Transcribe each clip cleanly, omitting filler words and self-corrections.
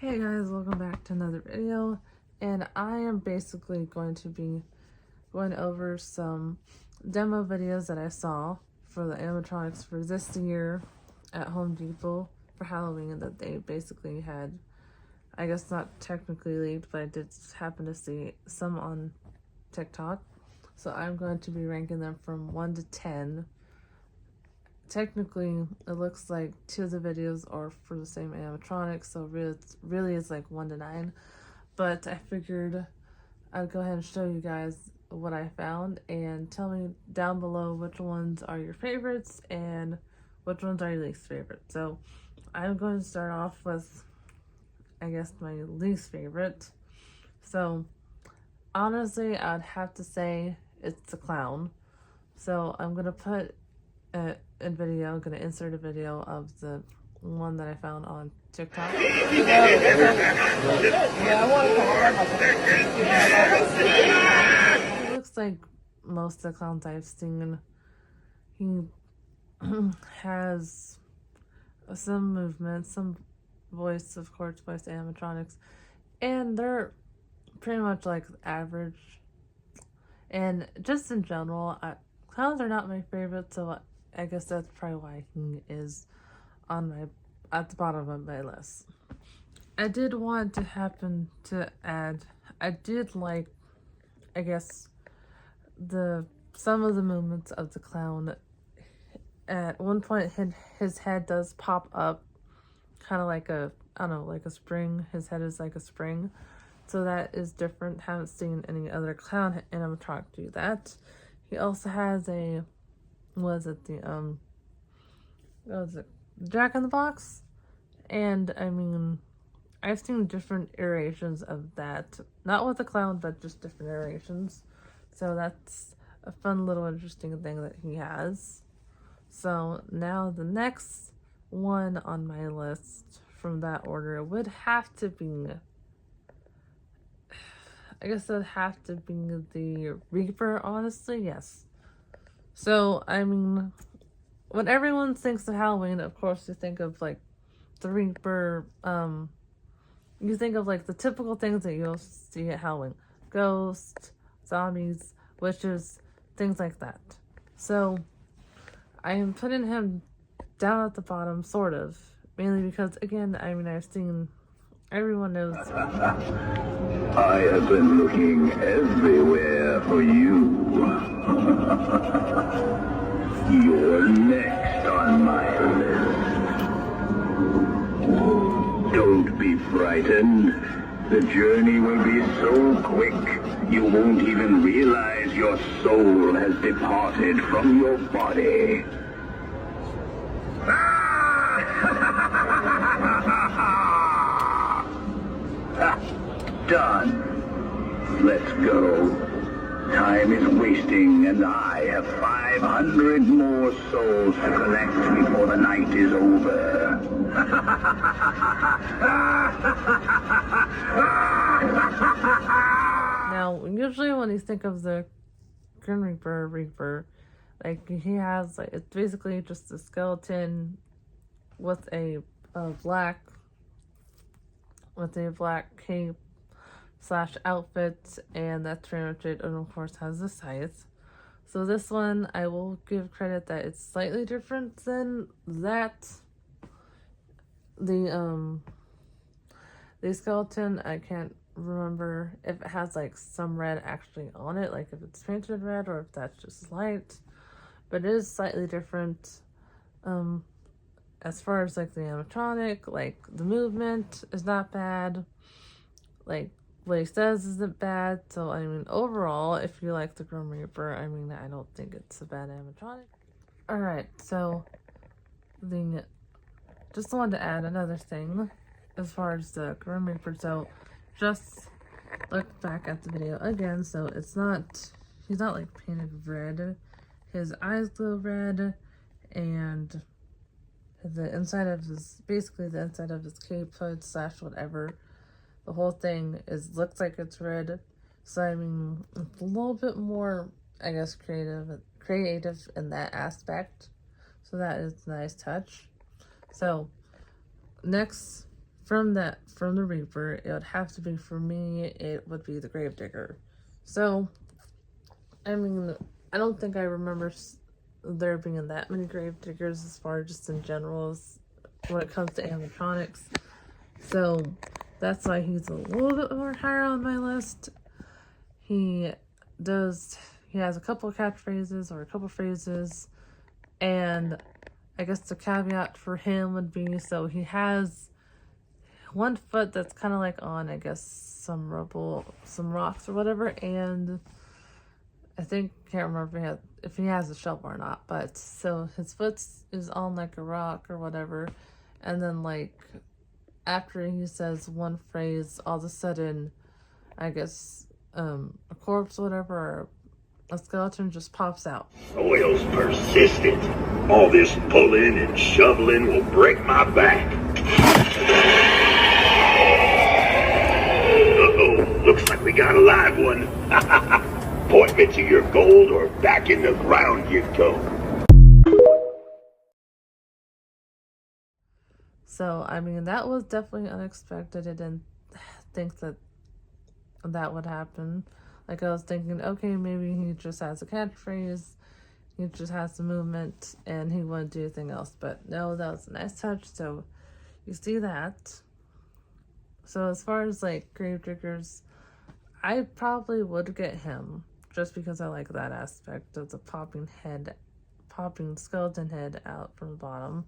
Hey guys, welcome back to another video, and I am basically going to be going over some demo videos that I saw for the animatronics for this year at Home Depot for Halloween that they basically had, I guess not technically leaked, but I did happen to see some on TikTok. So I'm going to be ranking them from 1 to 10. Technically, it looks like 2 of the videos are for the same animatronics, so really it's like 1 to 9. But I figured I'd go ahead and show you guys what I found and tell me down below which ones are your favorites and which ones are your least favorite. So I'm going to start off with, I guess, my least favorite. So honestly, I'd have to say it's the clown. So I'm going to put I'm gonna insert a video of the one that I found on TikTok. It looks like most of the clowns I've seen. He has some movement, some voice, of course, voice animatronics, and they're pretty much like average. And just in general, clowns are not my favorite, so I guess that's probably why he is at the bottom of my list. I did want to happen to add, I did like, I guess, some of the movements of the clown. At one point, his head does pop up, kind of like I don't know, like a spring. His head is like a spring, so that is different. Haven't seen any other clown animatronic do that. He also has a, Jack in the Box? And I mean, I've seen different iterations of that. Not with the clown, but just different iterations. So that's a fun little interesting thing that he has. So now the next one on my list from that order would have to be, I guess it would have to be the Reaper, honestly, yes. So, I mean, when everyone thinks of Halloween, of course you think of like the Reaper, you think of like the typical things that you'll see at Halloween. Ghosts, zombies, witches, things like that. So I am putting him down at the bottom, sort of, mainly because, again, I mean, everyone knows. I have been looking everywhere for you. You're next on my list. Don't be frightened. The journey will be so quick, you won't even realize your soul has departed from your body. Done. Let's go. Time is wasting, and I have 500 more souls to collect before the night is over. Now, usually when you think of the Grim Reaper, like he has, like, it's basically just a skeleton with a black cape / outfit, and that's pretty much it, and of course has the scythe. So this one, I will give credit that it's slightly different than that. The skeleton, I can't remember if it has like some red actually on it, like if it's painted red or if that's just light, but it is slightly different. As far as like the animatronic, like the movement is not bad, like what he says isn't bad. So I mean, overall, if you like the Grim Reaper, I mean, I don't think it's a bad animatronic. Alright, so just wanted to add another thing as far as the Grim Reaper. So just look back at the video again. So he's not like painted red. His eyes glow red, and the inside of his cape hood / whatever, the whole thing looks like it's red. So I mean, it's a little bit more, I guess, creative in that aspect. So that is a nice touch. So next from the Reaper, it would have to be, for me, it would be the Gravedigger. So, I mean, I don't think I remember there being that many Gravediggers as far just in general when it comes to animatronics. So, that's why he's a little bit more higher on my list. He has a couple of catchphrases or a couple of phrases, and I guess the caveat for him would be, so he has one foot that's kind of like on, I guess, some rubble, some rocks or whatever, and I think, can't remember if he has a shovel or not, but so his foot is on like a rock or whatever, and then like after he says one phrase, all of a sudden, I guess, a corpse or whatever, or a skeleton just pops out. Soil's persistent. All this pulling and shoveling will break my back. Uh-oh, looks like we got a live one. Point me to your gold or back in the ground you go. So, I mean, that was definitely unexpected. I didn't think that would happen. Like, I was thinking, okay, maybe he just has a catchphrase, he just has the movement, and he wouldn't do anything else. But no, that was a nice touch, so you see that. So as far as, like, Gravediggers, I probably would get him, just because I like that aspect of the popping skeleton head out from the bottom.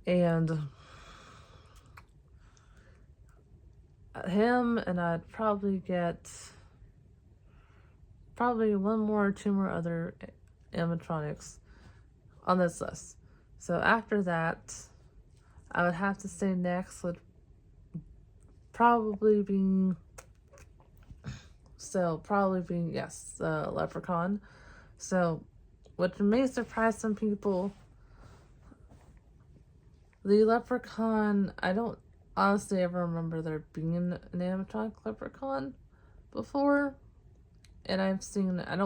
And him, and I'd probably get one more or two more other animatronics on this list. So after that, I would have to say next would probably be yes, Leprechaun. So, which may surprise some people, the Leprechaun, I don't honestly ever remember there being an animatronic Leprechaun before. And I've seen, I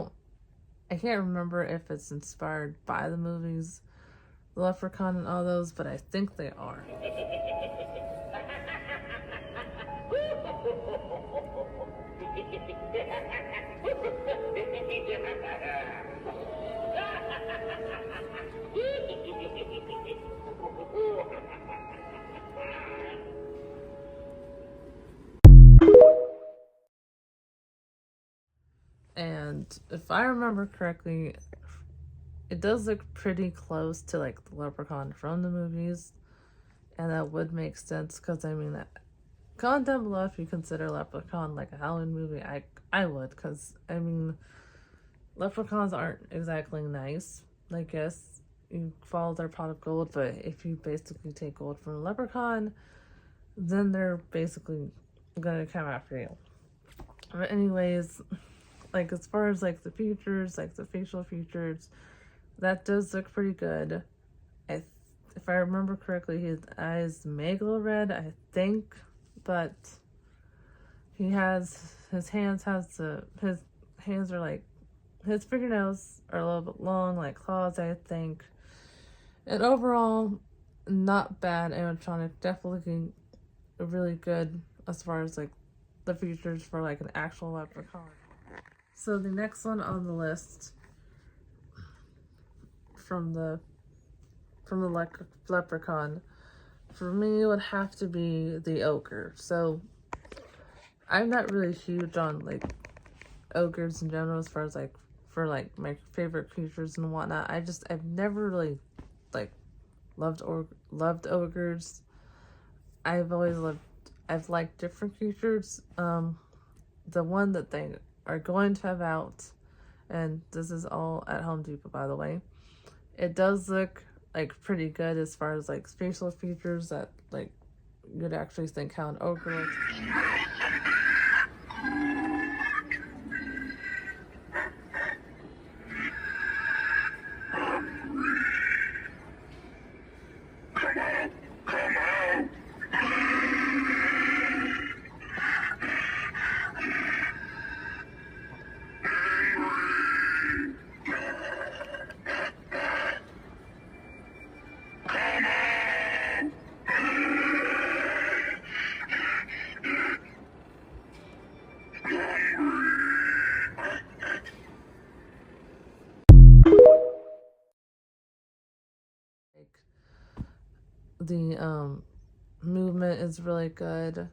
can't remember if it's inspired by the movies, The Leprechaun and all those, but I think they are. And if I remember correctly, it does look pretty close to like the Leprechaun from the movies, and that would make sense because I mean, comment down below if you consider Leprechaun like a Halloween movie. I would, because I mean, leprechauns aren't exactly nice. I guess you follow their pot of gold, but if you basically take gold from a leprechaun, then they're basically gonna come after you. But anyways, like as far as like the features, like the facial features, that does look pretty good. If I remember correctly, his eyes may glow red, I think, but he has his hands are like, his fingernails are a little bit long, like claws, I think. And overall, not bad animatronic. Definitely really good as far as like the features for like an actual leprechaun. So the next one on the list from the leprechaun for me would have to be the ogre. So I'm not really huge on like ogres in general as far as like for like my favorite creatures and whatnot. I've never really like loved ogres. I've liked different creatures. The one that they are going to have out, and this is all at Home Depot, by the way, it does look like pretty good as far as like facial features that like you'd actually think how an ogre looks. The movement is really good.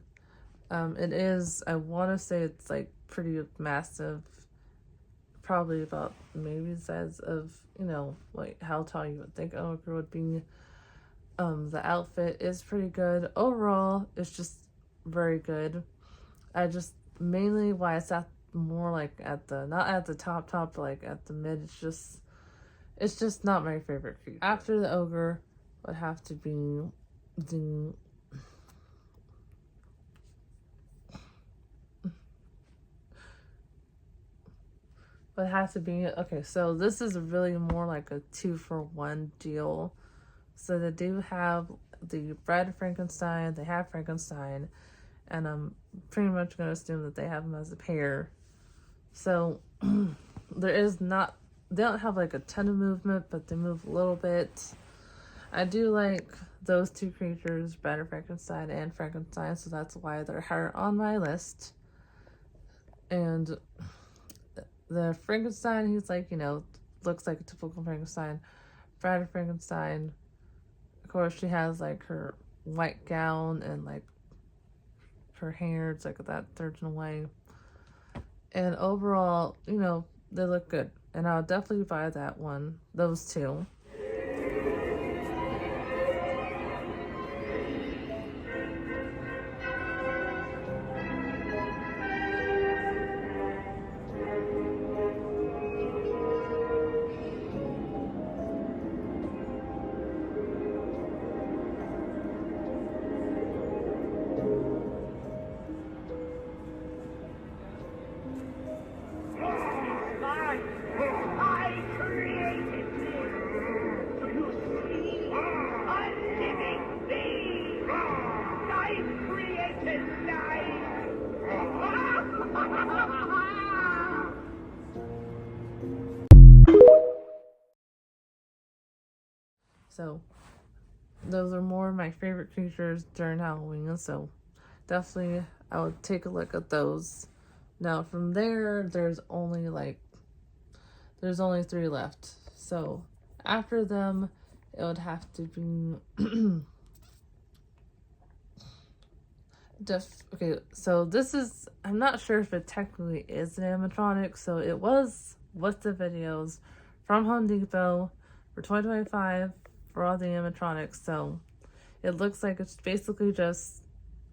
It is, I want to say it's like pretty massive, probably about maybe the size of, like how tall you would think an ogre would be. The outfit is pretty good. Overall, it's just very good. I just, mainly why it's at more like at the, not at the top, but like at the mid, it's just not my favorite creature. After the ogre would have to be the okay, so this is really more like a 2-for-1 deal. So they do have the Bride of Frankenstein, they have Frankenstein, and I'm pretty much going to assume that they have them as a pair. So they don't have like a ton of movement, but they move a little bit. I do like those two creatures, Bride of Frankenstein and Frankenstein, so that's why they're higher on my list. And the Frankenstein, he's like, looks like a typical Frankenstein. Bride of Frankenstein, of course, she has like her white gown and like her hair, it's like that surgeon away. And overall, they look good. And I'll definitely buy that one, those two. So those are more of my favorite creatures during Halloween, and so definitely I would take a look at those. Now from there, there's only 3 left. So after them, it would have to be okay, so this is, I'm not sure if it technically is an animatronic, so it was with the videos from Home Depot for 2025 for all the animatronics. So it looks like it's basically just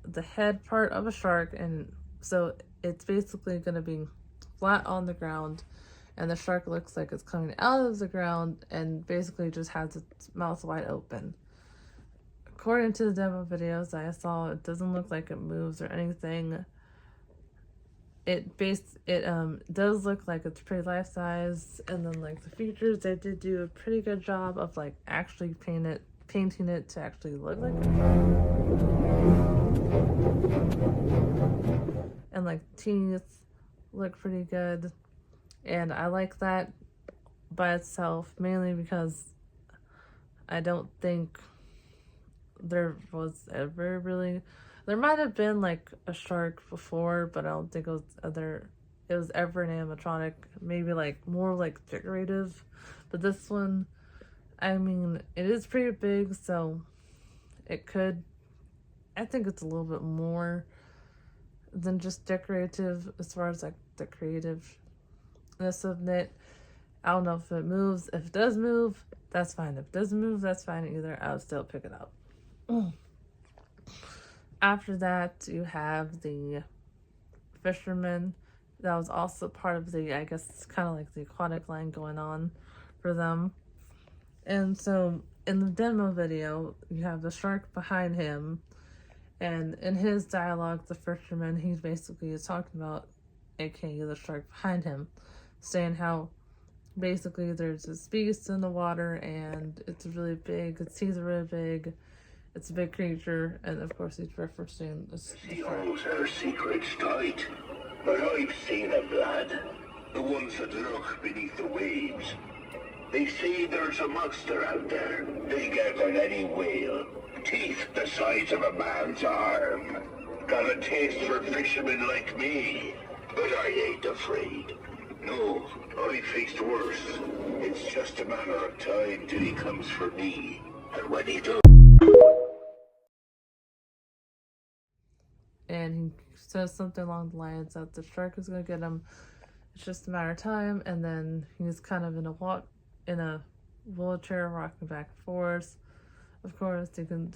the head part of a shark, and so it's basically going to be flat on the ground, and the shark looks like it's coming out of the ground and basically just has its mouth wide open. According to the demo videos I saw, it doesn't look like it moves or anything. It does look like it's pretty life size, and then like the features, they did do a pretty good job of like actually painting it to actually look like it. And like teeth look pretty good, and I like that by itself, mainly because I don't think there was ever really, there might have been like a shark before, but I don't think it was ever an animatronic, maybe like more like decorative. But this one, I mean, it is pretty big, so I think it's a little bit more than just decorative as far as like the creativeness of it. I don't know if it moves. If it does move, that's fine. If it doesn't move, that's fine either. I would still pick it up. After that, you have the fisherman. That was also part of the, I guess it's kind of like the aquatic line going on for them. And so in the demo video, you have the shark behind him, and in his dialogue, the fisherman, he basically is talking about, aka the shark behind him, saying how basically there's this beast in the water and it's really big, its teeth are really big, it's a big creature, and of course he's referencing this. She holds her secrets tight, but I've seen them, lad. The ones that lurk beneath the waves. They say there's a monster out there, bigger than any whale. Teeth the size of a man's arm. Got a taste for fishermen like me, but I ain't afraid. No, I faced worse. It's just a matter of time till he comes for me. And when he does... and he says something along the lines that the shark is going to get him. It's just a matter of time, and then he's kind of in a wheelchair, rocking back and forth. Of course, you can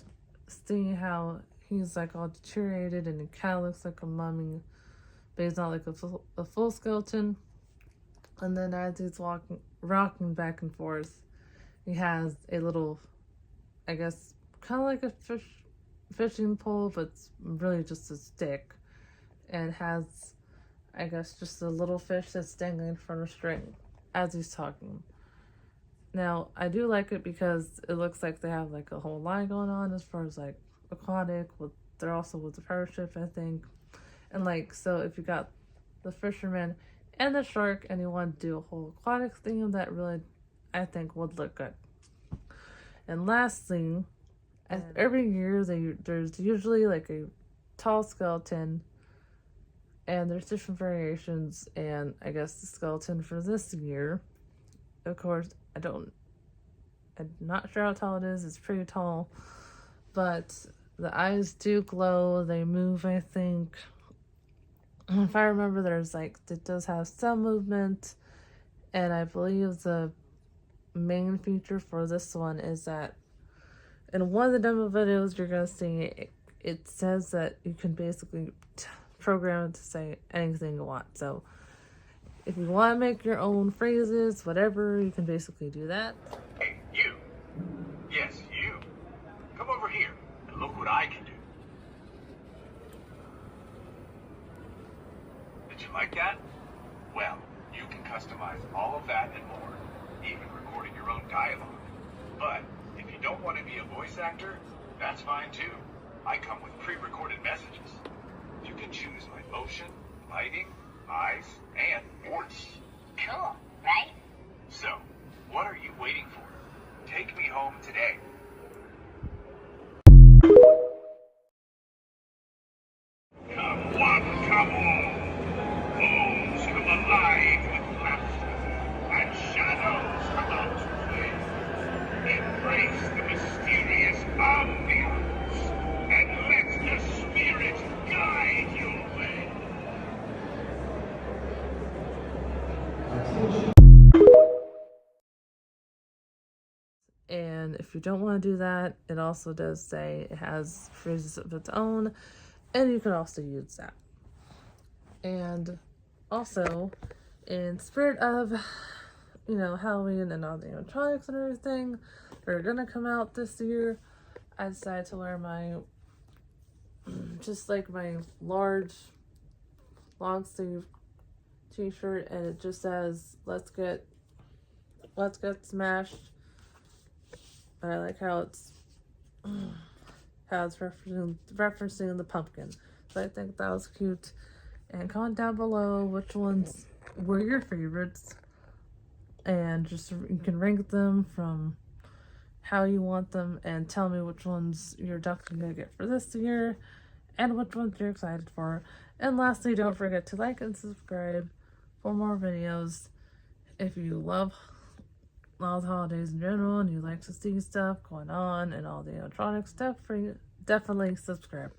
see how he's like all deteriorated, and he kind of looks like a mummy, but he's not like a full skeleton. And then as he's rocking back and forth, he has a little, I guess, kind of like a fishing pole, but it's really just a stick, and has, I guess, just a little fish that's dangling from a string as he's talking. Now, I do like it because it looks like they have like a whole line going on as far as like aquatic. They're also with the pirate ship, I think. And like, so if you got the fisherman and the shark and you want to do a whole aquatic theme, that really, I think, would look good. And lastly, every year there's usually like a tall skeleton, and there's different variations. And I guess the skeleton for this year, of course, I'm not sure how tall it is. It's pretty tall, but the eyes do glow. They move, I think. If I remember, it does have some movement, and I believe the main feature for this one is that in one of the demo videos you're gonna see, it says that you can basically program it to say anything you want. So if you want to make your own phrases, whatever, you can basically do that. Hey, you. Yes, you. Come over here and look what I can do. Did you like that? Well, you can customize all of that and more, even recording your own dialogue. But if you don't want to be a voice actor, that's fine too. I come with pre-recorded messages. You can choose my motion, lighting, eyes, and voice. Cool, right? So, what are you waiting for? Take me home today. Come one, come all. Bones come alive with laughter, and shadows come out to play. Embrace the mysterious ambience, and let the spirit guide your way. And if you don't want to do that, it also does say it has phrases of its own, and you can also use that. And also, in spirit of, Halloween and all the animatronics and everything that are gonna come out this year, I decided to wear my large long sleeve t-shirt, and it just says let's get smashed. I like how it's referencing the pumpkin. So I think that was cute. And comment down below which ones were your favorites, and just you can rank them from how you want them, and tell me which ones you're definitely gonna get for this year and which ones you're excited for. And lastly, don't forget to like and subscribe for more videos. If you love all the holidays in general and you like to see stuff going on and all the animatronic stuff, definitely subscribe.